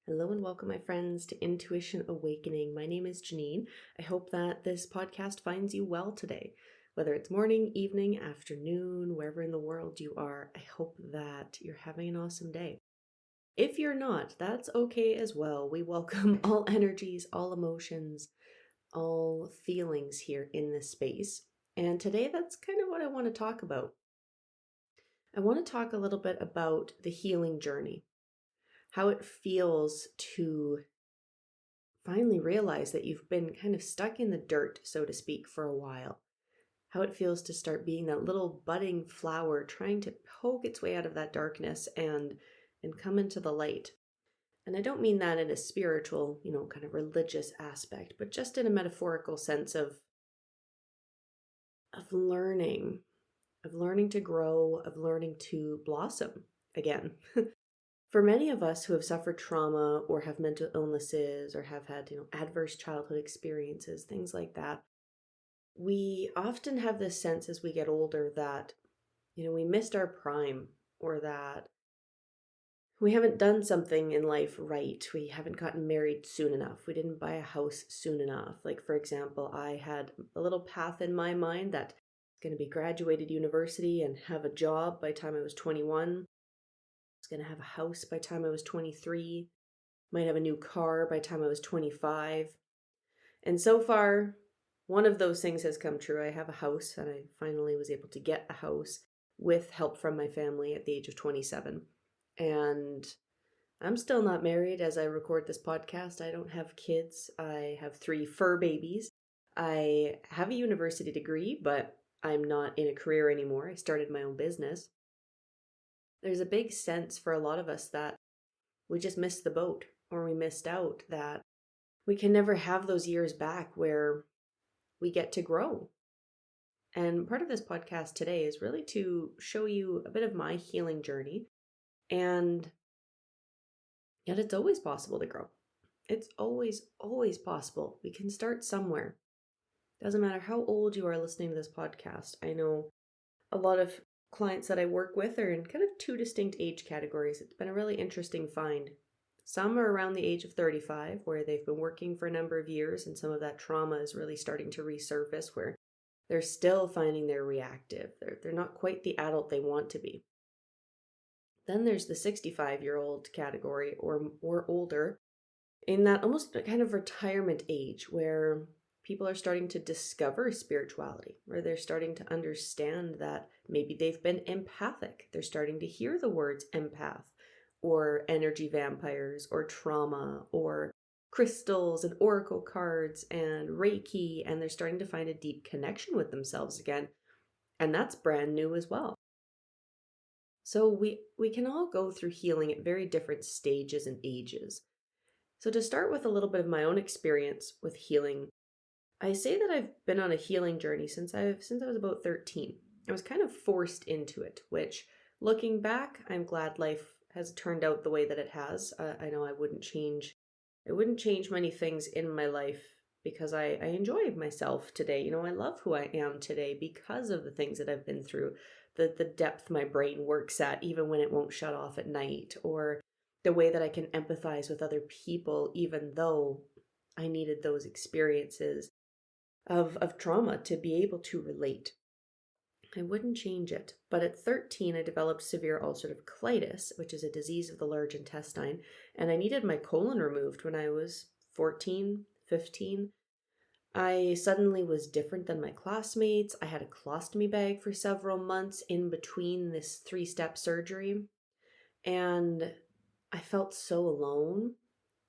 Hello and welcome, my friends, to Intuition Awakening. My name is Jenine. I hope that this podcast finds you well today. Whether it's morning, evening, afternoon, wherever in the world you are, I hope that you're having an awesome day. If you're not, that's okay as well. We welcome all energies, all emotions, all feelings here in this space. And today, that's kind of what I want to talk about. I want to talk a little bit about the healing journey, how it feels to finally realize that you've been kind of stuck in the dirt, so to speak, for a while. How it feels to start being that little budding flower trying to poke its way out of that darkness and come into the light. And I don't mean that in a spiritual, kind of religious aspect, but just in a metaphorical sense of learning to grow, of learning to blossom again. For many of us who have suffered trauma or have mental illnesses or have had, adverse childhood experiences, things like that, we often have this sense as we get older that, we missed our prime, or that we haven't done something in life right. We haven't gotten married soon enough. We didn't buy a house soon enough. Like, for example, I had a little path in my mind that I was going to be graduated university and have a job by the time I was 21. I was going to have a house by the time I was 23. Might have a new car by the time I was 25. And so far, one of those things has come true. I have a house, and I finally was able to get a house with help from my family at the age of 27. And I'm still not married as I record this podcast. I don't have kids. I have 3 fur babies. I have a university degree, but I'm not in a career anymore. I started my own business. There's a big sense for a lot of us that we just missed the boat, or we missed out, that we can never have those years back where we get to grow. And part of this podcast today is really to show you a bit of my healing journey. And yet it's always possible to grow. It's always, always possible. We can start somewhere. Doesn't matter how old you are listening to this podcast. I know a lot of clients that I work with are in kind of 2 distinct age categories. It's been a really interesting find. Some are around the age of 35, where they've been working for a number of years, and some of that trauma is really starting to resurface, where they're still finding they're reactive. They're not quite the adult they want to be. Then there's the 65-year-old category, or older, in that almost kind of retirement age, where people are starting to discover spirituality, where they're starting to understand that maybe they've been empathic. They're starting to hear the words empath, or energy vampires, or trauma, or crystals and oracle cards and Reiki, and they're starting to find a deep connection with themselves again. And that's brand new as well. So we can all go through healing at very different stages and ages. So to start with a little bit of my own experience with healing, I say that I've been on a healing journey since I was about 13. I was kind of forced into it, which, looking back, I'm glad life has turned out the way that it has. I know I wouldn't change many things in my life, because I enjoy myself today. I love who I am today because of the things that I've been through, the depth my brain works at, even when it won't shut off at night, or the way that I can empathize with other people, even though I needed those experiences of trauma to be able to relate. I wouldn't change it. But at 13, I developed severe ulcerative colitis, which is a disease of the large intestine, and I needed my colon removed when I was 14, 15. I suddenly was different than my classmates. I had a colostomy bag for several months in between this 3-step surgery, and I felt so alone,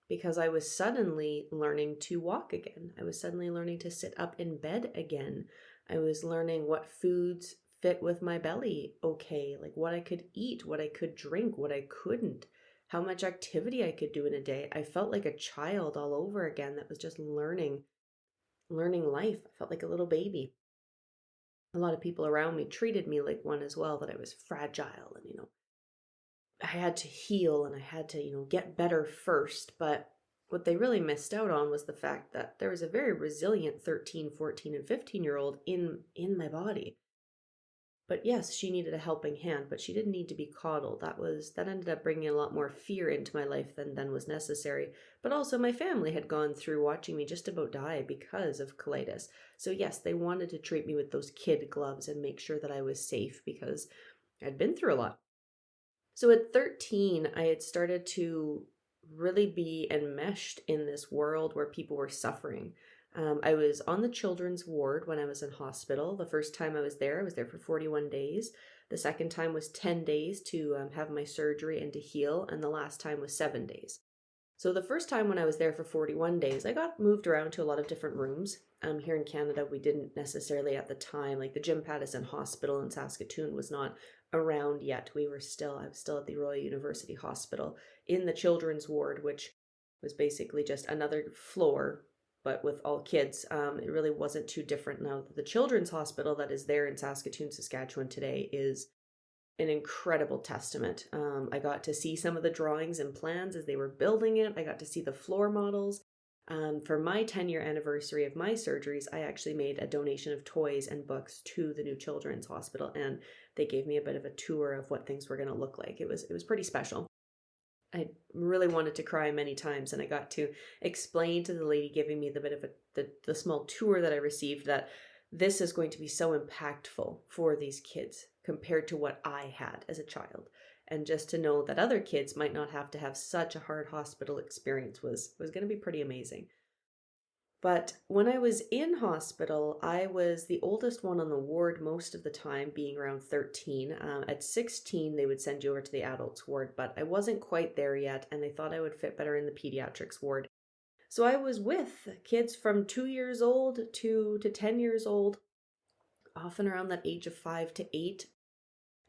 because I was suddenly learning to walk again. I was suddenly learning to sit up in bed again. I was learning what foods fit with my belly okay, like what I could eat, what I could drink, what I couldn't, how much activity I could do in a day. I felt like a child all over again that was just learning life. I felt like a little baby. A lot of people around me treated me like one as well, that I was fragile, and I had to heal, and I had to, get better first. But what they really missed out on was the fact that there was a very resilient 13, 14, and 15-year-old in my body. But yes, she needed a helping hand, but she didn't need to be coddled. That ended up bringing a lot more fear into my life than was necessary. But also my family had gone through watching me just about die because of colitis. So yes, they wanted to treat me with those kid gloves and make sure that I was safe because I'd been through a lot. So at 13, I had started to really be enmeshed in this world where people were suffering. I was on the children's ward when I was in hospital. The first time I was there for 41 days. The second time was 10 days to have my surgery and to heal. And the last time was 7 days. So the first time when I was there for 41 days, I got moved around to a lot of different rooms. Here in Canada, we didn't necessarily at the time, like the Jim Pattison Hospital in Saskatoon was not around yet. I was still at the Royal University Hospital in the children's ward, which was basically just another floor, but with all kids. It really wasn't too different. Now, the children's hospital that is there in Saskatoon, Saskatchewan today is an incredible testament. I got to see some of the drawings and plans as they were building it. I got to see the floor models. For my 10-year anniversary of my surgeries, I actually made a donation of toys and books to the new children's hospital, and they gave me a bit of a tour of what things were going to look like. It was pretty special. I really wanted to cry many times, and I got to explain to the lady giving me the bit of the small tour that I received that this is going to be so impactful for these kids compared to what I had as a child. And just to know that other kids might not have to have such a hard hospital experience was going to be pretty amazing. But when I was in hospital, I was the oldest one on the ward most of the time, being around 13. At 16, they would send you over to the adults ward, but I wasn't quite there yet, and they thought I would fit better in the pediatrics ward. So I was with kids from 2 years old to 10 years old, often around that age of 5 to 8.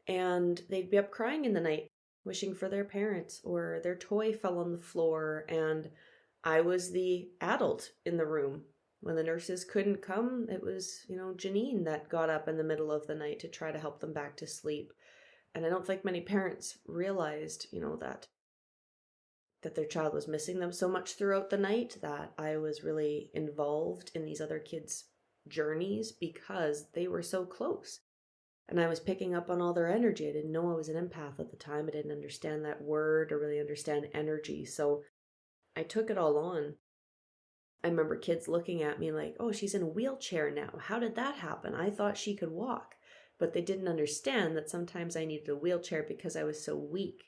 And they'd be up crying in the night, wishing for their parents, or their toy fell on the floor. And I was the adult in the room. When the nurses couldn't come, it was, Jenine that got up in the middle of the night to try to help them back to sleep. And I don't think many parents realized, that their child was missing them so much throughout the night, that I was really involved in these other kids' journeys because they were so close. And I was picking up on all their energy. I didn't know I was an empath at the time. I didn't understand that word or really understand energy. So I took it all on. I remember kids looking at me like, oh, she's in a wheelchair now. How did that happen? I thought she could walk. But they didn't understand that sometimes I needed a wheelchair because I was so weak.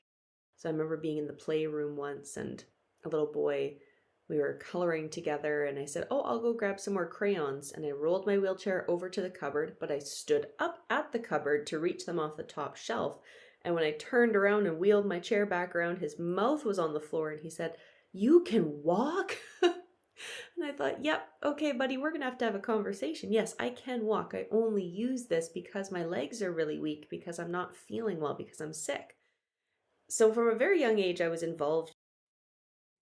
So I remember being in the playroom once, and a little boy, we were coloring together, and I said, oh, I'll go grab some more crayons. And I rolled my wheelchair over to the cupboard, but I stood up at the cupboard to reach them off the top shelf. And when I turned around and wheeled my chair back around, his mouth was on the floor, and he said, you can walk? And I thought, yep, okay, buddy, we're going to have a conversation. Yes, I can walk. I only use this because my legs are really weak, because I'm not feeling well, because I'm sick. So from a very young age, I was involved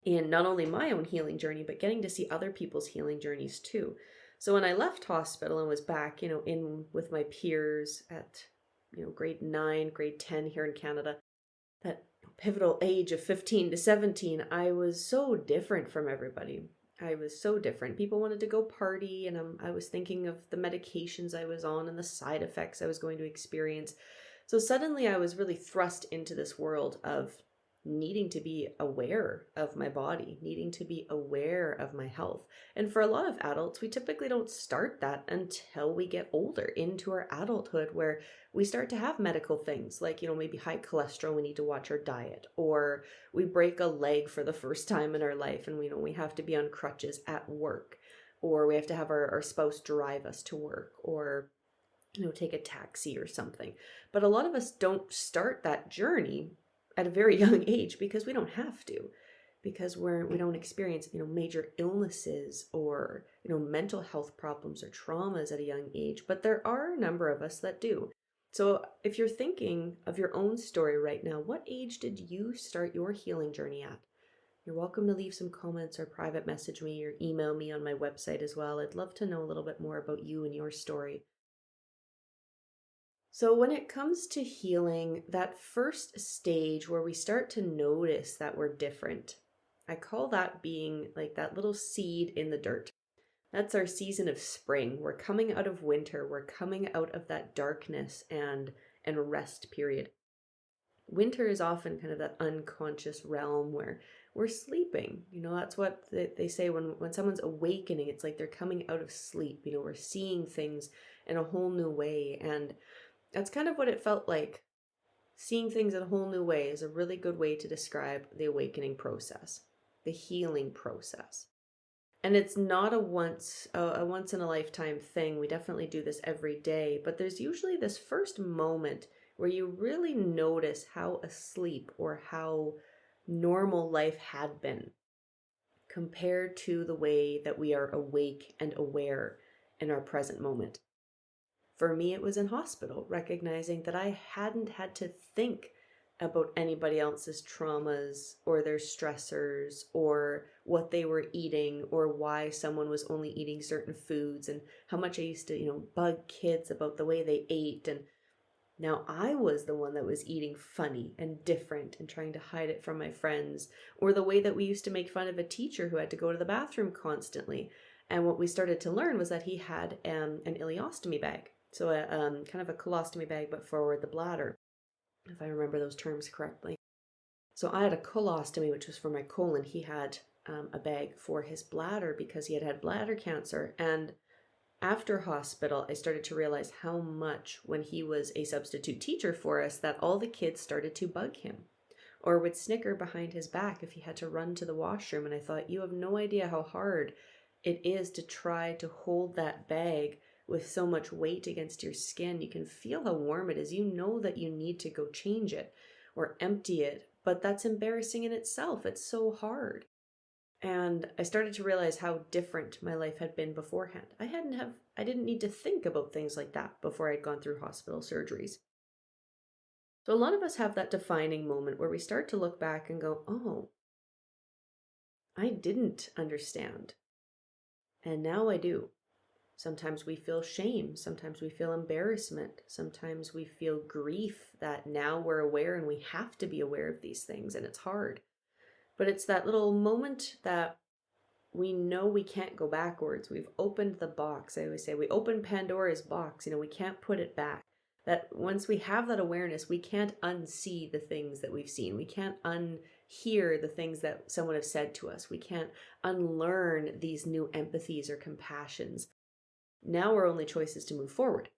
in not only my own healing journey, but getting to see other people's healing journeys too. So when I left hospital and was back, in with my peers at, grade 9, grade 10 here in Canada, that pivotal age of 15 to 17, I was so different from everybody. I was so different. People wanted to go party, and I was thinking of the medications I was on and the side effects I was going to experience. So suddenly I was really thrust into this world of needing to be aware of my body, needing to be aware of my health. And for a lot of adults, we typically don't start that until we get older, into our adulthood, where we start to have medical things like, maybe high cholesterol, we need to watch our diet, or we break a leg for the first time in our life and we have to be on crutches at work, or we have to have our spouse drive us to work, or take a taxi or something. But a lot of us don't start that journey at a very young age because we don't have to, because we don't experience, major illnesses or, mental health problems or traumas at a young age. But there are a number of us that do. So if you're thinking of your own story right now, what age did you start your healing journey at? You're welcome to leave some comments or private message me or email me on my website as well. I'd love to know a little bit more about you and your story. So when it comes to healing, that first stage where we start to notice that we're different, I call that being like that little seed in the dirt. That's our season of spring. We're coming out of winter. We're coming out of that darkness and rest period. Winter is often kind of that unconscious realm where we're sleeping. That's what they say when someone's awakening, it's like they're coming out of sleep. We're seeing things in a whole new way. And that's kind of what it felt like. Seeing things in a whole new way is a really good way to describe the awakening process, the healing process. And it's not a once in a lifetime thing. We definitely do this every day, but there's usually this first moment where you really notice how asleep or how normal life had been compared to the way that we are awake and aware in our present moment. For me, it was in hospital, recognizing that I hadn't had to think about anybody else's traumas or their stressors or what they were eating or why someone was only eating certain foods and how much I used to, bug kids about the way they ate. And now I was the one that was eating funny and different and trying to hide it from my friends, or the way that we used to make fun of a teacher who had to go to the bathroom constantly. And what we started to learn was that he had an ileostomy bag. So kind of a colostomy bag, but for the bladder, if I remember those terms correctly. So I had a colostomy, which was for my colon. He had a bag for his bladder because he had had bladder cancer. And after hospital, I started to realize how much, when he was a substitute teacher for us, that all the kids started to bug him or would snicker behind his back if he had to run to the washroom. And I thought, you have no idea how hard it is to try to hold that bag with so much weight against your skin. You can feel how warm it is. You know that you need to go change it or empty it, but that's embarrassing in itself. It's so hard. And I started to realize how different my life had been beforehand. I didn't need to think about things like that before I'd gone through hospital surgeries. So a lot of us have that defining moment where we start to look back and go, oh, I didn't understand. And now I do. Sometimes we feel shame. Sometimes we feel embarrassment. Sometimes we feel grief that now we're aware and we have to be aware of these things, and it's hard. But it's that little moment that we know we can't go backwards. We've opened the box. I always say we open Pandora's box. We can't put it back. That once we have that awareness, we can't unsee the things that we've seen. We can't unhear the things that someone has said to us. We can't unlearn these new empathies or compassions. Now our only choice is to move forward.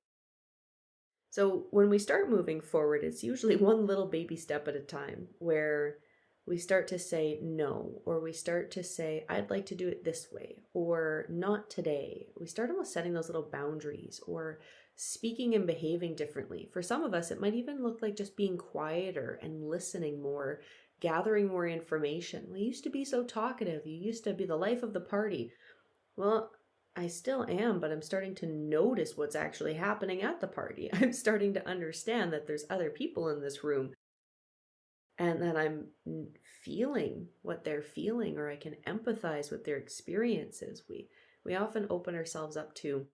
So when we start moving forward, it's usually one little baby step at a time where we start to say no, or we start to say, I'd like to do it this way, or not today. We start almost setting those little boundaries or speaking and behaving differently. For some of us, it might even look like just being quieter and listening more, gathering more information. We used to be so talkative. You used to be the life of the party. Well, I still am, but I'm starting to notice what's actually happening at the party. I'm starting to understand that there's other people in this room and that I'm feeling what they're feeling, or I can empathize with their experiences. We often open ourselves up to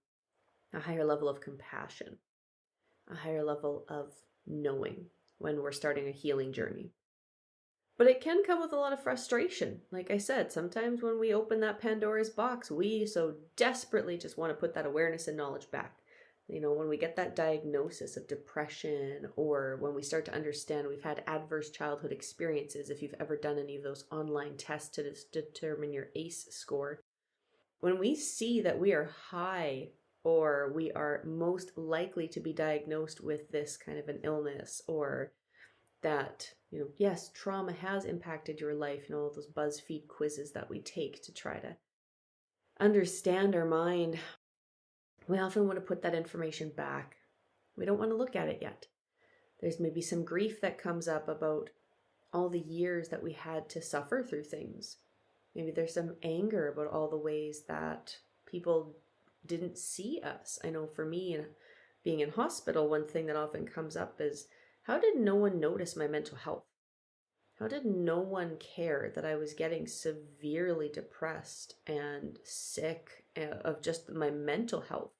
a higher level of compassion, a higher level of knowing when we're starting a healing journey. But it can come with a lot of frustration. Like I said, sometimes when we open that Pandora's box, we so desperately just want to put that awareness and knowledge back. When we get that diagnosis of depression, or when we start to understand we've had adverse childhood experiences, if you've ever done any of those online tests to determine your ACE score, when we see that we are high or we are most likely to be diagnosed with this kind of an illness, or that, yes, trauma has impacted your life, those BuzzFeed quizzes that we take to try to understand our mind, we often want to put that information back. We don't want to look at it yet. There's maybe some grief that comes up about all the years that we had to suffer through things. Maybe there's some anger about all the ways that people didn't see us. I know for me, being in hospital, one thing that often comes up is, how did no one notice my mental health? How did no one care that I was getting severely depressed and sick of just my mental health?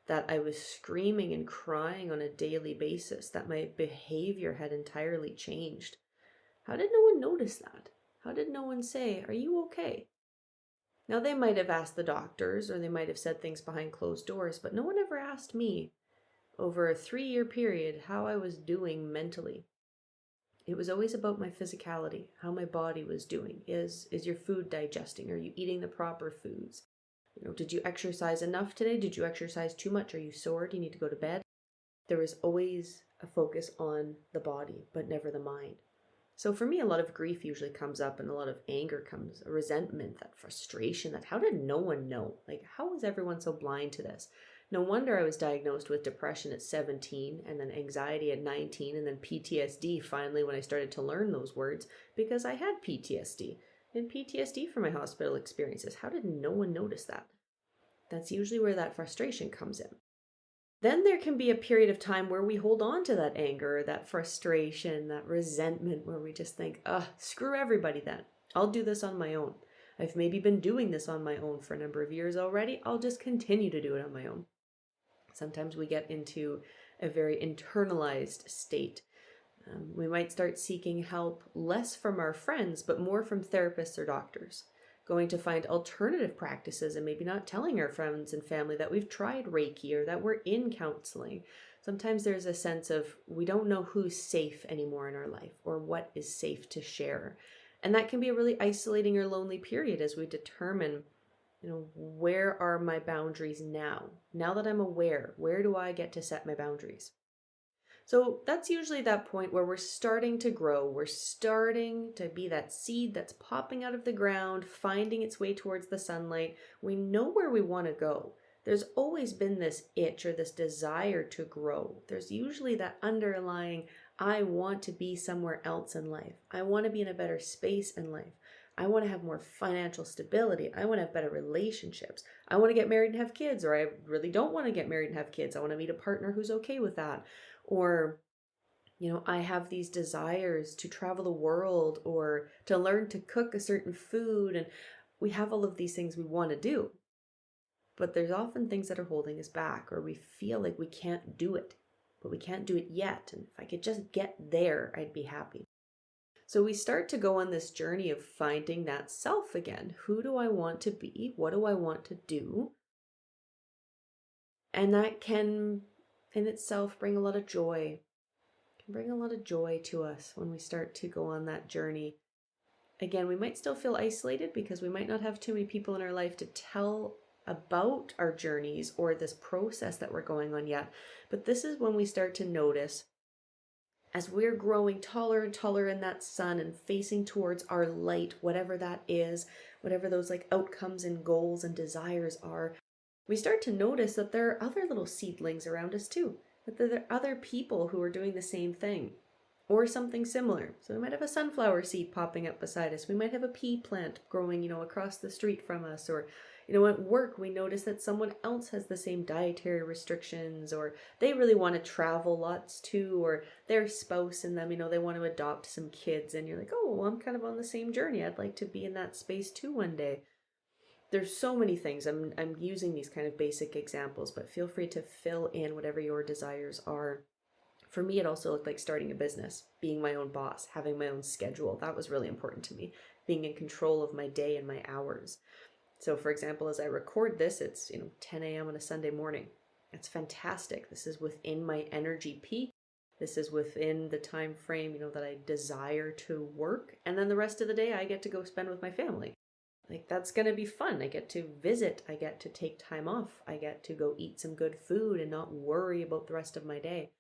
That I was screaming and crying on a daily basis, that my behavior had entirely changed. How did no one notice that? How did no one say, are you okay? Now, they might have asked the doctors or they might have said things behind closed doors, but no one ever asked me over a 3-year period how I was doing mentally. It was always about my physicality, how my body was doing. Is your food digesting? Are you eating the proper foods? Did you exercise enough today? Did you exercise too much? Are you sore? Do you need to go to bed? There was always a focus on the body, but never the mind. So for me, a lot of grief usually comes up and a lot of anger comes, a resentment, that frustration, that how did no one know? Like, how was everyone so blind to this? No wonder I was diagnosed with depression at 17 and then anxiety at 19 and then PTSD finally when I started to learn those words because I had PTSD and PTSD from my hospital experiences. How did no one notice that? That's usually where that frustration comes in. Then there can be a period of time where we hold on to that anger, that frustration, that resentment, where we just think, screw everybody then. I'll do this on my own. I've maybe been doing this on my own for a number of years already. I'll just continue to do it on my own. Sometimes we get into a very internalized state. We might start seeking help less from our friends, but more from therapists or doctors. Going to find alternative practices and maybe not telling our friends and family that we've tried Reiki or that we're in counseling. Sometimes there's a sense of we don't know who's safe anymore in our life or what is safe to share. And that can be a really isolating or lonely period as we determine, where are my boundaries now? Now that I'm aware, where do I get to set my boundaries? So that's usually that point where we're starting to grow. We're starting to be that seed that's popping out of the ground, finding its way towards the sunlight. We know where we want to go. There's always been this itch or this desire to grow. There's usually that underlying, I want to be somewhere else in life. I want to be in a better space in life. I want to have more financial stability. I want to have better relationships. I want to get married and have kids, or I really don't want to get married and have kids. I want to meet a partner who's okay with that. Or, I have these desires to travel the world or to learn to cook a certain food. And we have all of these things we want to do. But there's often things that are holding us back, or we feel like we can't do it, but we can't do it yet. And if I could just get there, I'd be happy. So we start to go on this journey of finding that self again. Who do I want to be? What do I want to do? And that can in itself bring a lot of joy. It can bring a lot of joy to us when we start to go on that journey. Again, we might still feel isolated because we might not have too many people in our life to tell about our journeys or this process that we're going on yet. But this is when we start to notice, as we're growing taller and taller in that sun and facing towards our light, whatever that is, whatever those outcomes and goals and desires are, we start to notice that there are other little seedlings around us too, that there are other people who are doing the same thing or something similar. So we might have a sunflower seed popping up beside us. We might have a pea plant growing, across the street from us. Or, at work, we notice that someone else has the same dietary restrictions, or they really want to travel lots too, or their spouse and them, they want to adopt some kids. And you're like, oh, well, I'm kind of on the same journey. I'd like to be in that space too one day. There's so many things. I'm using these kind of basic examples, but feel free to fill in whatever your desires are. For me, it also looked like starting a business, being my own boss, having my own schedule. That was really important to me, being in control of my day and my hours. So for example, as I record this, it's 10 a.m. on a Sunday morning. That's fantastic. This is within my energy peak. This is within the time frame, that I desire to work. And then the rest of the day I get to go spend with my family. That's going to be fun. I get to visit. I get to take time off. I get to go eat some good food and not worry about the rest of my day.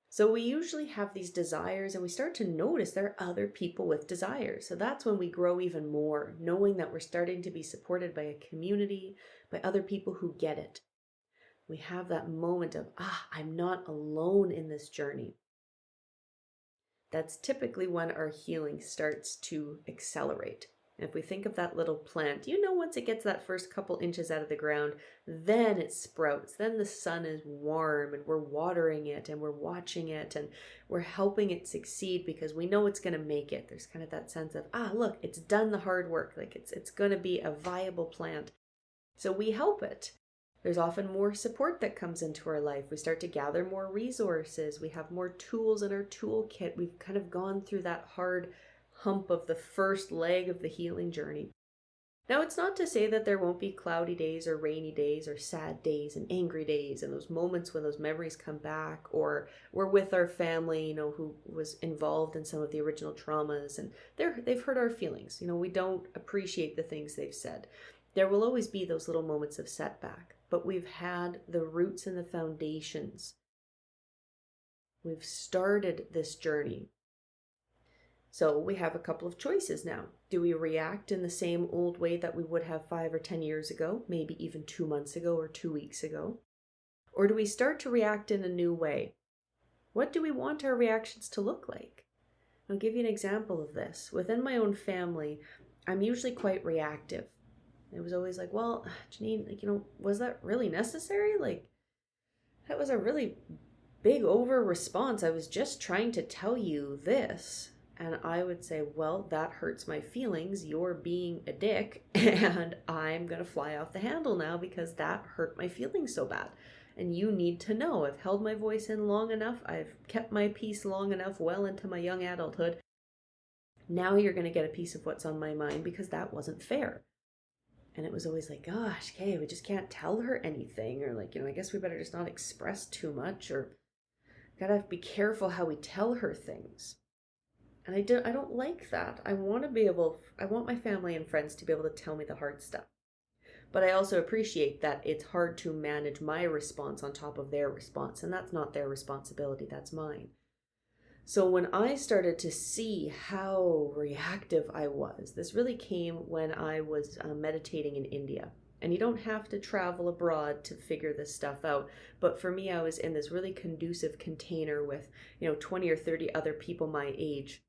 So we usually have these desires and we start to notice there are other people with desires. So that's when we grow even more, knowing that we're starting to be supported by a community, by other people who get it. We have that moment of, I'm not alone in this journey. That's typically when our healing starts to accelerate. And if we think of that little plant, once it gets that first couple inches out of the ground, then it sprouts. Then the sun is warm and we're watering it and we're watching it and we're helping it succeed because we know it's going to make it. There's kind of that sense of, look, it's done the hard work. It's going to be a viable plant. So we help it. There's often more support that comes into our life. We start to gather more resources. We have more tools in our toolkit. We've kind of gone through that hard hump of the first leg of the healing journey. Now, it's not to say that there won't be cloudy days or rainy days or sad days and angry days and those moments when those memories come back, or we're with our family, who was involved in some of the original traumas, and they've hurt our feelings. We don't appreciate the things they've said. There will always be those little moments of setback, but we've had the roots and the foundations. We've started this journey. So we have a couple of choices now. Do we react in the same old way that we would have 5 or 10 years ago, maybe even 2 months ago or 2 weeks ago? Or do we start to react in a new way? What do we want our reactions to look like? I'll give you an example of this. Within my own family, I'm usually quite reactive. It was always like, well, Jenine, was that really necessary? That was a really big over response. I was just trying to tell you this. And I would say, well, that hurts my feelings. You're being a dick, and I'm going to fly off the handle now because that hurt my feelings so bad. And you need to know I've held my voice in long enough. I've kept my peace long enough, well into my young adulthood. Now you're going to get a piece of what's on my mind because that wasn't fair. And it was always like, gosh, okay, we just can't tell her anything. Or I guess we better just not express too much, or gotta be careful how we tell her things. And I don't like that. I want my family and friends to be able to tell me the hard stuff. But I also appreciate that it's hard to manage my response on top of their response. And that's not their responsibility, that's mine. So when I started to see how reactive I was, this really came when I was meditating in India. And you don't have to travel abroad to figure this stuff out. But for me, I was in this really conducive container with, 20 or 30 other people my age,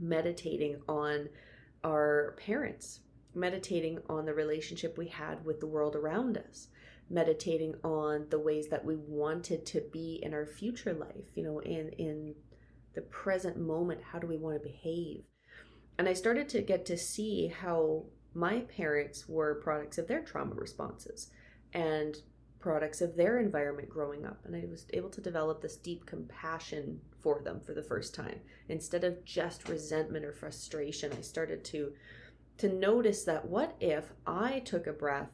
meditating on our parents, meditating on the relationship we had with the world around us, meditating on the ways that we wanted to be in our future life, in the present moment. How do we want to behave? And I started to get to see how my parents were products of their trauma responses and products of their environment growing up. And I was able to develop this deep compassion for them for the first time. Instead of just resentment or frustration, I started to notice that what if I took a breath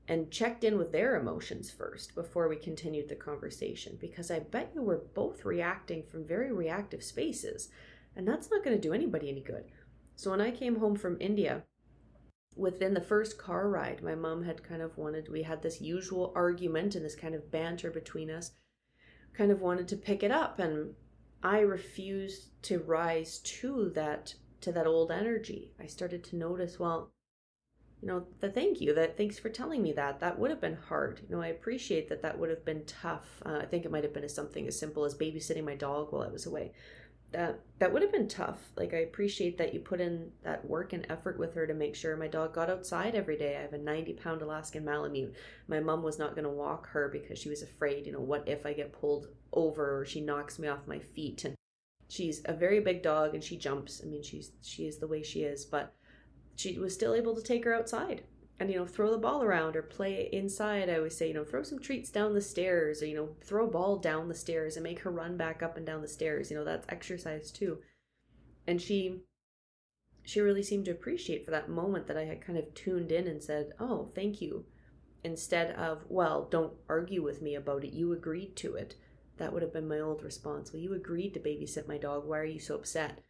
and checked in with their emotions first before we continued the conversation? Because I bet you we're both reacting from very reactive spaces, and that's not going to do anybody any good. So when I came home from India, within the first car ride, my mom had we had this usual argument and this kind of banter between us, kind of wanted to pick it up, and I refused to rise to that old energy. I started to notice, well, thanks for telling me that would have been hard. I appreciate that would have been tough. I think it might have been something as simple as babysitting my dog while I was away. That would have been tough. I appreciate that you put in that work and effort with her to make sure my dog got outside every day. I have a 90-pound Alaskan Malamute. My mom was not going to walk her because she was afraid, what if I get pulled over or she knocks me off my feet? And she's a very big dog and she jumps. She is the way she is, but she was still able to take her outside and, throw the ball around or play inside. I always say, throw some treats down the stairs, or, throw a ball down the stairs and make her run back up and down the stairs. That's exercise too. And she really seemed to appreciate for that moment that I had kind of tuned in and said, oh, thank you. Instead of, well, don't argue with me about it. You agreed to it. That would have been my old response. Well, you agreed to babysit my dog. Why are you so upset?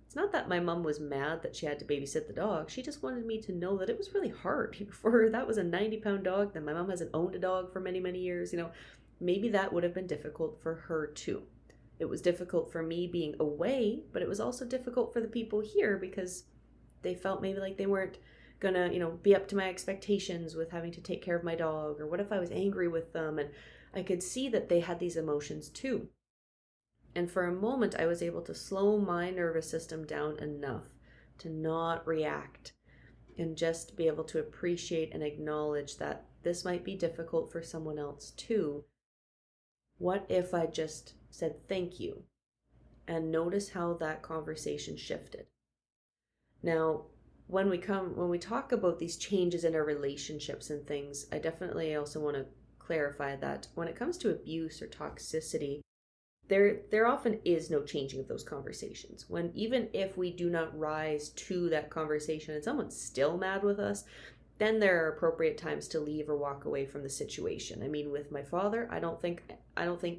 It's not that my mom was mad that she had to babysit the dog. She just wanted me to know that it was really hard. For her, that was a 90-pound dog. Then my mom hasn't owned a dog for many, many years. Maybe that would have been difficult for her too. It was difficult for me being away, but it was also difficult for the people here because they felt maybe like they weren't gonna, be up to my expectations with having to take care of my dog. Or what if I was angry with them? And I could see that they had these emotions too. And for a moment, I was able to slow my nervous system down enough to not react and just be able to appreciate and acknowledge that this might be difficult for someone else too. What if I just said thank you? And notice how that conversation shifted. Now, when we talk about these changes in our relationships and things, I also want to clarify that when it comes to abuse or toxicity, there often is no changing of those conversations. When even if we do not rise to that conversation and someone's still mad with us, then there are appropriate times to leave or walk away from the situation. I mean, with my father, I don't think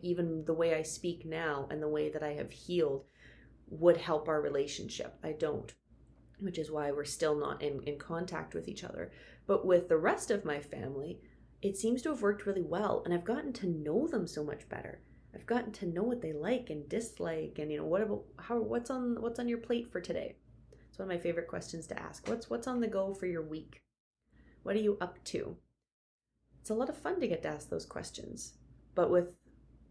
even the way I speak now and the way that I have healed would help our relationship. I don't, which is why we're still not in contact with each other. But with the rest of my family, it seems to have worked really well, and I've gotten to know them so much better. I've gotten to know what they like and dislike, and what's on your plate for today. It's one of my favorite questions to ask. What's on the go for your week? What are you up to? It's a lot of fun to get to ask those questions. But with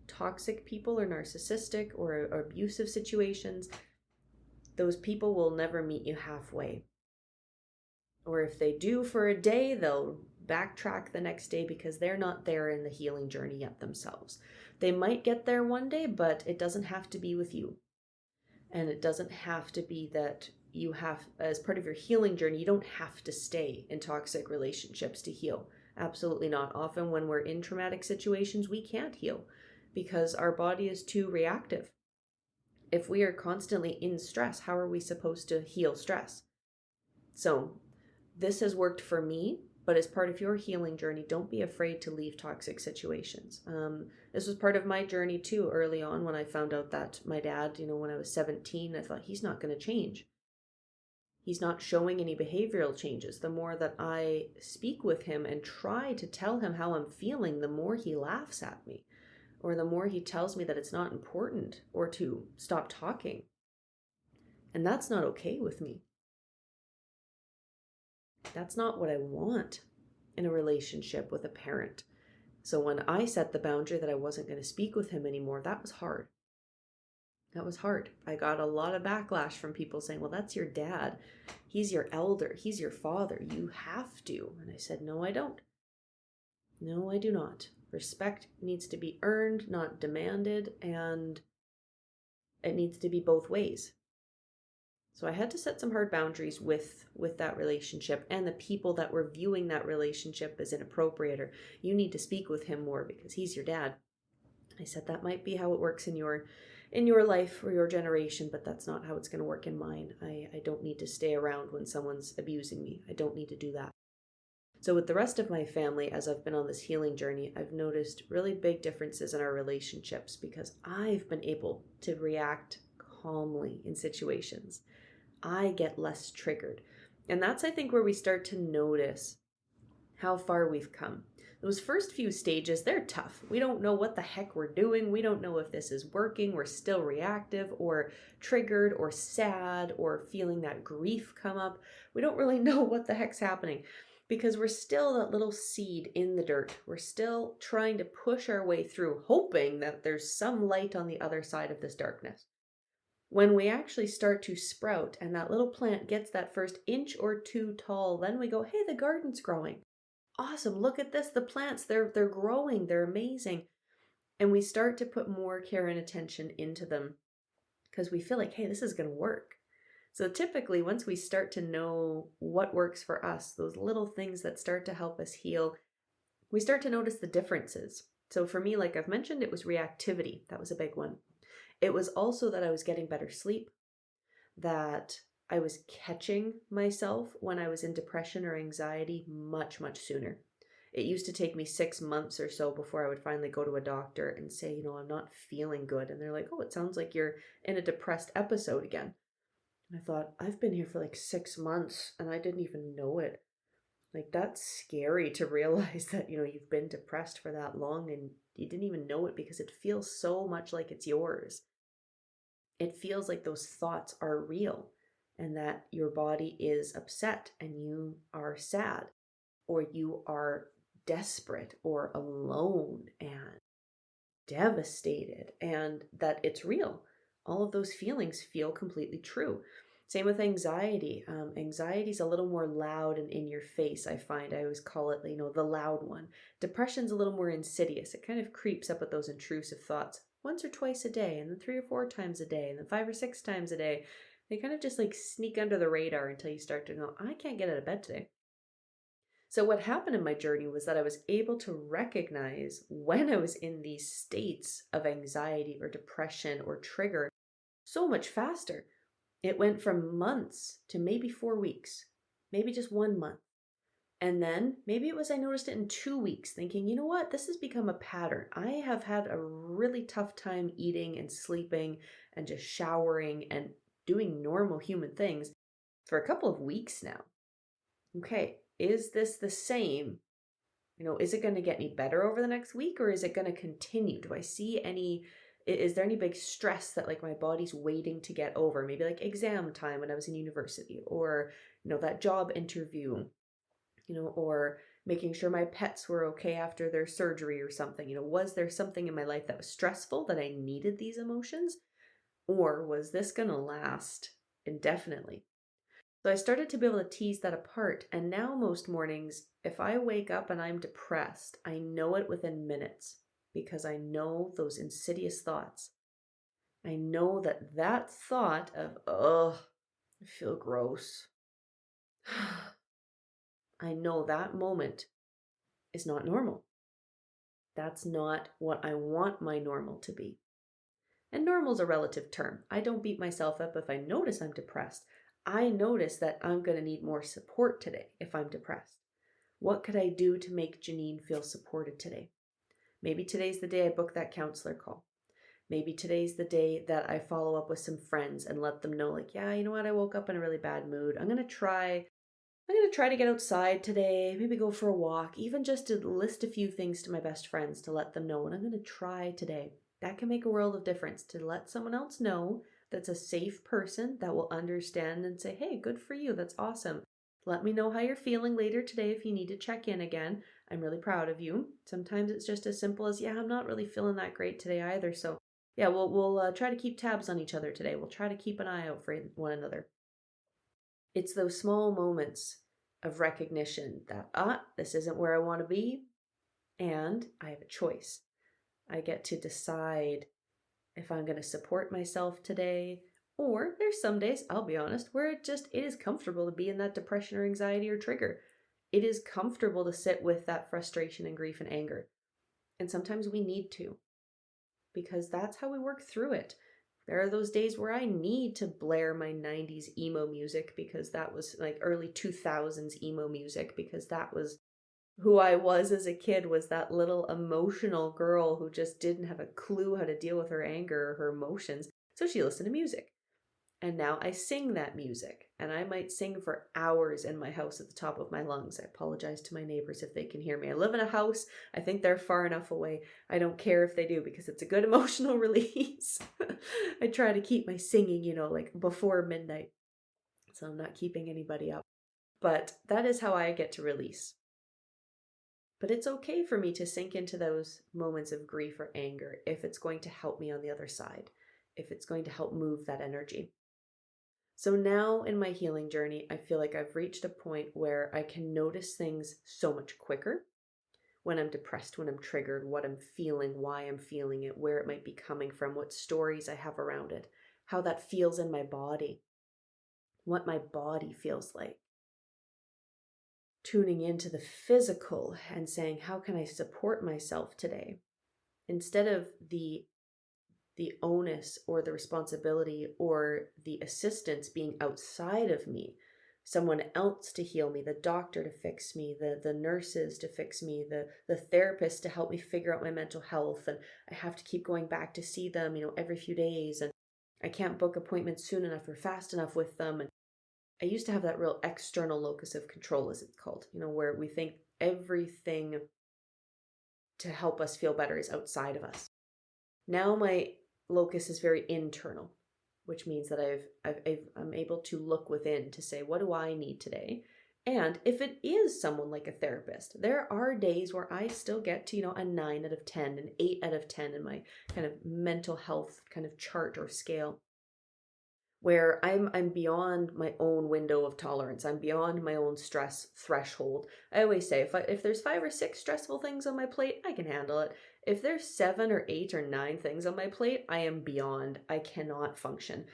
toxic people or narcissistic or abusive situations, those people will never meet you halfway. Or if they do for a day, they'll backtrack the next day because they're not there in the healing journey yet themselves. They might get there one day, but it doesn't have to be with you. And it doesn't have to be that you have, as part of your healing journey, you don't have to stay in toxic relationships to heal. Absolutely not. Often when we're in traumatic situations, we can't heal because our body is too reactive. If we are constantly in stress, how are we supposed to heal stress? So this has worked for me, but as part of your healing journey, don't be afraid to leave toxic situations. This was part of my journey too, early on when I found out that my dad, when I was 17, I thought he's not going to change. He's not showing any behavioral changes. The more that I speak with him and try to tell him how I'm feeling, the more he laughs at me, or the more he tells me that it's not important or to stop talking. And that's not okay with me. That's not what I want in a relationship with a parent. So when I set the boundary that I wasn't going to speak with him anymore, that was hard. That was hard. I got a lot of backlash from people saying, well, that's your dad. He's your elder. He's your father. You have to. And I said, no, I don't. No, I do not. Respect needs to be earned, not demanded, and it needs to be both ways. So I had to set some hard boundaries with that relationship and the people that were viewing that relationship as inappropriate, or you need to speak with him more because he's your dad. I said that might be how it works in your life or your generation, but that's not how it's going to work in mine. I don't need to stay around when someone's abusing me. I don't need to do that. So with the rest of my family, as I've been on this healing journey, I've noticed really big differences in our relationships because I've been able to react calmly in situations. I get less triggered. And that's, I think, where we start to notice how far we've come. Those first few stages, they're tough. We don't know what the heck we're doing. We don't know if this is working. We're still reactive or triggered or sad or feeling that grief come up. We don't really know what the heck's happening because we're still that little seed in the dirt. We're still trying to push our way through, hoping that there's some light on the other side of this darkness. When we actually start to sprout and that little plant gets that first inch or two tall, then we go, hey, the garden's growing. Awesome, look at this, the plants, they're growing, they're amazing. And we start to put more care and attention into them because we feel like, hey, this is going to work. So typically, once we start to know what works for us, those little things that start to help us heal, we start to notice the differences. So for me, like I've mentioned, it was reactivity. That was a big one. It was also that I was getting better sleep, that I was catching myself when I was in depression or anxiety much, much sooner. It used to take me 6 months or so before I would finally go to a doctor and say, I'm not feeling good. And they're like, oh, it sounds like you're in a depressed episode again. And I thought, I've been here for like 6 months and I didn't even know it. Like, that's scary to realize that, you've been depressed for that long and you didn't even know it because it feels so much like it's yours. It feels like those thoughts are real and that your body is upset and you are sad or you are desperate or alone and devastated and that it's real. All of those feelings feel completely true. Same with anxiety. Anxiety is a little more loud and in your face, I find. I always call it, the loud one. Depression's a little more insidious. It kind of creeps up with those intrusive thoughts once or twice a day, and then 3 or 4 times a day, and then 5 or 6 times a day. They kind of just sneak under the radar until you start to go, I can't get out of bed today. So what happened in my journey was that I was able to recognize when I was in these states of anxiety or depression or trigger so much faster. It went from months to maybe 4 weeks, maybe just 1 month. And then maybe it was I noticed it in 2 weeks, thinking, you know what, this has become a pattern. I have had a really tough time eating and sleeping and just showering and doing normal human things for a couple of weeks now. Okay, is this the same? Is it going to get any better over the next week, or is it going to continue? Do I see is there any big stress that like my body's waiting to get over? Maybe like exam time when I was in university, or, that job interview, or making sure my pets were okay after their surgery or something. Was there something in my life that was stressful that I needed these emotions? Or was this going to last indefinitely? So I started to be able to tease that apart. And now most mornings, if I wake up and I'm depressed, I know it within minutes because I know those insidious thoughts. I know that thought of, oh, I feel gross. I know that moment is not normal. That's not what I want my normal to be. And normal is a relative term. I don't beat myself up if I notice I'm depressed. I notice that I'm going to need more support today if I'm depressed. What could I do to make Jenine feel supported today? Maybe today's the day I book that counselor call. Maybe today's the day that I follow up with some friends and let them know, like, yeah, you know what, I woke up in a really bad mood. I'm going to try to get outside today, maybe go for a walk, even just to list a few things to my best friends to let them know what I'm going to try today. That can make a world of difference, to let someone else know that's a safe person that will understand and say, hey, good for you. That's awesome. Let me know how you're feeling later today if you need to check in again. I'm really proud of you. Sometimes it's just as simple as, yeah, I'm not really feeling that great today either. So yeah, we'll try to keep tabs on each other today. We'll try to keep an eye out for one another. It's those small moments of recognition that, this isn't where I want to be, and I have a choice. I get to decide if I'm going to support myself today, or there's some days, I'll be honest, where it is comfortable to be in that depression or anxiety or trigger. It is comfortable to sit with that frustration and grief and anger. And sometimes we need to, because that's how we work through it. There are those days where I need to blare my 90s emo music because that was like early 2000s emo music, because that was who I was as a kid, was that little emotional girl who just didn't have a clue how to deal with her anger or her emotions. So she listened to music. And now I sing that music, and I might sing for hours in my house at the top of my lungs. I apologize to my neighbors if they can hear me. I live in a house. I think they're far enough away. I don't care if they do, because it's a good emotional release. I try to keep my singing, like before midnight, so I'm not keeping anybody up. But that is how I get to release. But it's okay for me to sink into those moments of grief or anger if it's going to help me on the other side, if it's going to help move that energy. So now in my healing journey, I feel like I've reached a point where I can notice things so much quicker. When I'm depressed, when I'm triggered, what I'm feeling, why I'm feeling it, where it might be coming from, what stories I have around it, how that feels in my body, what my body feels like. Tuning into the physical and saying, how can I support myself today? Instead of the onus or the responsibility or the assistance being outside of me, someone else to heal me, the doctor to fix me, the nurses to fix me, the therapist to help me figure out my mental health, and I have to keep going back to see them, every few days, and I can't book appointments soon enough or fast enough with them. And I used to have that real external locus of control, as it's called, where we think everything to help us feel better is outside of us. Now my locus is very internal, which means that I'm able to look within to say, what do I need today? And if it is someone like a therapist, there are days where I still get to, a 9 out of 10, an 8 out of 10 in my kind of mental health kind of chart or scale, where I'm beyond my own window of tolerance. I'm beyond my own stress threshold. I always say, if there's 5 or 6 stressful things on my plate, I can handle it. If there's 7 or 8 or 9 things on my plate, I am beyond. I cannot function.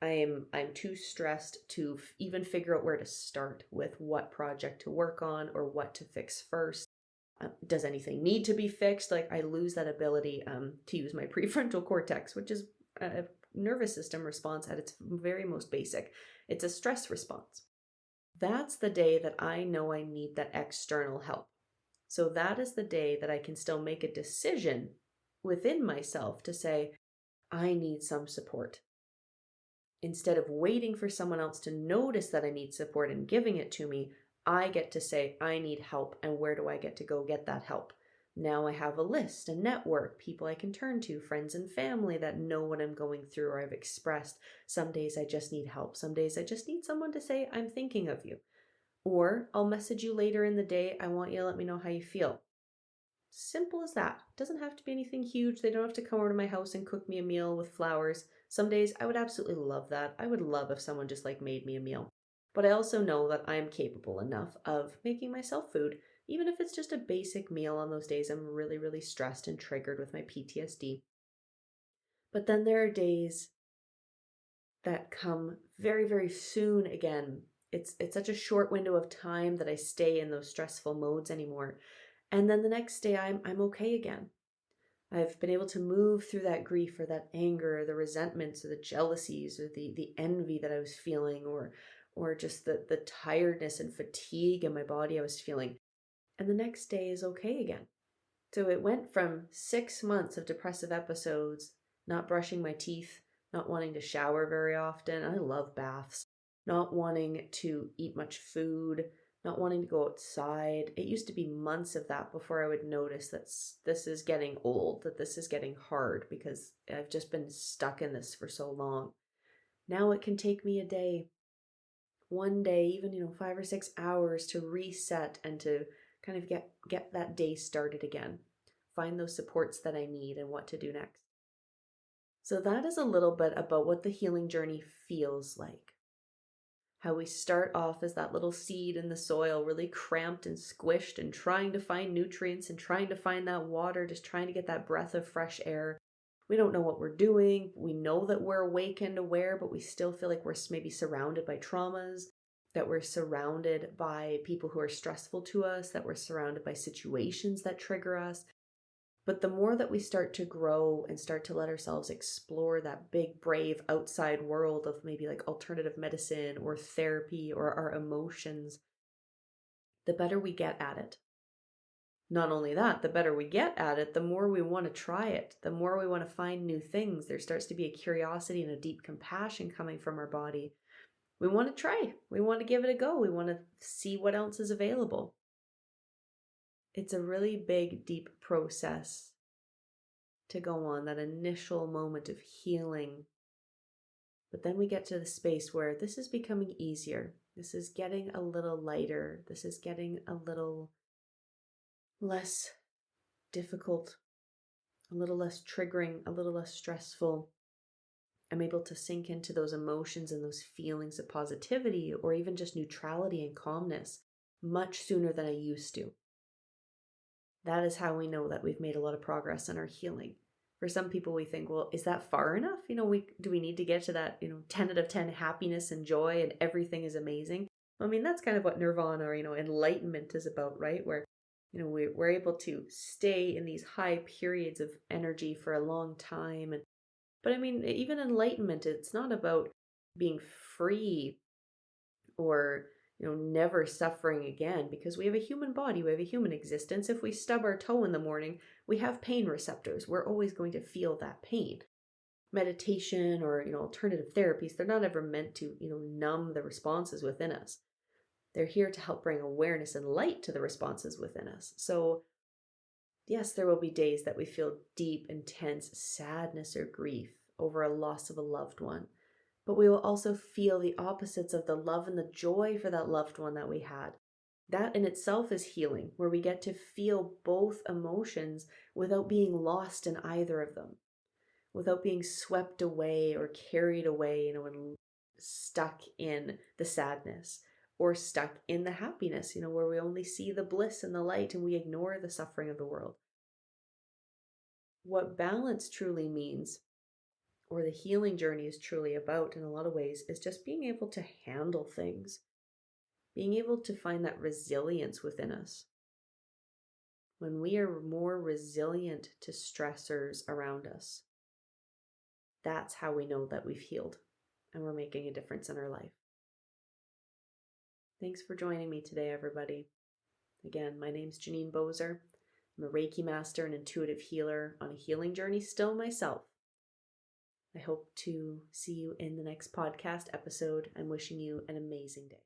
I'm too stressed to even figure out where to start with what project to work on or what to fix first. Does anything need to be fixed? Like, I lose that ability to use my prefrontal cortex, which is a nervous system response at its very most basic. It's a stress response. That's the day that I know I need that external help. So that is the day that I can still make a decision within myself to say, I need some support. Instead of waiting for someone else to notice that I need support and giving it to me, I get to say, I need help, and where do I get to go get that help? Now I have a list, a network, people I can turn to, friends and family that know what I'm going through or I've expressed. Some days I just need help. Some days I just need someone to say, I'm thinking of you. Or I'll message you later in the day. I want you to let me know how you feel. Simple as that. Doesn't have to be anything huge. They don't have to come over to my house and cook me a meal with flowers. Some days I would absolutely love that. I would love if someone just like made me a meal. But I also know that I'm capable enough of making myself food, even if it's just a basic meal on those days I'm really, really stressed and triggered with my PTSD. But then there are days that come very, very soon again. It's such a short window of time that I stay in those stressful modes anymore. And then the next day I'm okay again. I've been able to move through that grief or that anger or the resentments or the jealousies or the envy that I was feeling or just the tiredness and fatigue in my body I was feeling. And the next day is okay again. So it went from 6 months of depressive episodes, not brushing my teeth, not wanting to shower very often. I love baths. Not wanting to eat much food, not wanting to go outside. It used to be months of that before I would notice that this is getting old, that this is getting hard because I've just been stuck in this for so long. Now it can take me a day, one day, even 5 or 6 hours to reset and to kind of get that day started again. Find those supports that I need and what to do next. So that is a little bit about what the healing journey feels like. How we start off as that little seed in the soil, really cramped and squished and trying to find nutrients and trying to find that water, just trying to get that breath of fresh air. We don't know what we're doing. We know that we're awake and aware, but we still feel like we're maybe surrounded by traumas, that we're surrounded by people who are stressful to us, that we're surrounded by situations that trigger us. But the more that we start to grow and start to let ourselves explore that big, brave outside world of maybe like alternative medicine or therapy or our emotions, the better we get at it. Not only that, the better we get at it, the more we want to try it, the more we want to find new things. There starts to be a curiosity and a deep compassion coming from our body. We want to try. We want to give it a go. We want to see what else is available. It's a really big, deep process to go on, that initial moment of healing. But then we get to the space where this is becoming easier. This is getting a little lighter. This is getting a little less difficult, a little less triggering, a little less stressful. I'm able to sink into those emotions and those feelings of positivity or even just neutrality and calmness much sooner than I used to. That is how we know that we've made a lot of progress in our healing. For some people, we think, well, is that far enough? Do we need to get to that, 10 out of 10 happiness and joy and everything is amazing? I mean, that's kind of what nirvana or, enlightenment is about, right? Where, we're able to stay in these high periods of energy for a long time. But I mean, even enlightenment, it's not about being free or never suffering again, because we have a human body, we have a human existence. If we stub our toe in the morning, we have pain receptors. We're always going to feel that pain. Meditation or, alternative therapies, they're not ever meant to, numb the responses within us. They're here to help bring awareness and light to the responses within us. So yes, there will be days that we feel deep, intense sadness or grief over a loss of a loved one. But we will also feel the opposites of the love and the joy for that loved one that we had. That in itself is healing, where we get to feel both emotions without being lost in either of them, without being swept away or carried away, and stuck in the sadness or stuck in the happiness, where we only see the bliss and the light and we ignore the suffering of the world. What balance truly means, or the healing journey is truly about in a lot of ways, is just being able to handle things, being able to find that resilience within us. When we are more resilient to stressors around us, that's how we know that we've healed and we're making a difference in our life. Thanks for joining me today, everybody. Again, my name's Jenine Bozer. I'm a Reiki Master and Intuitive Healer on a healing journey still myself. I hope to see you in the next podcast episode. I'm wishing you an amazing day.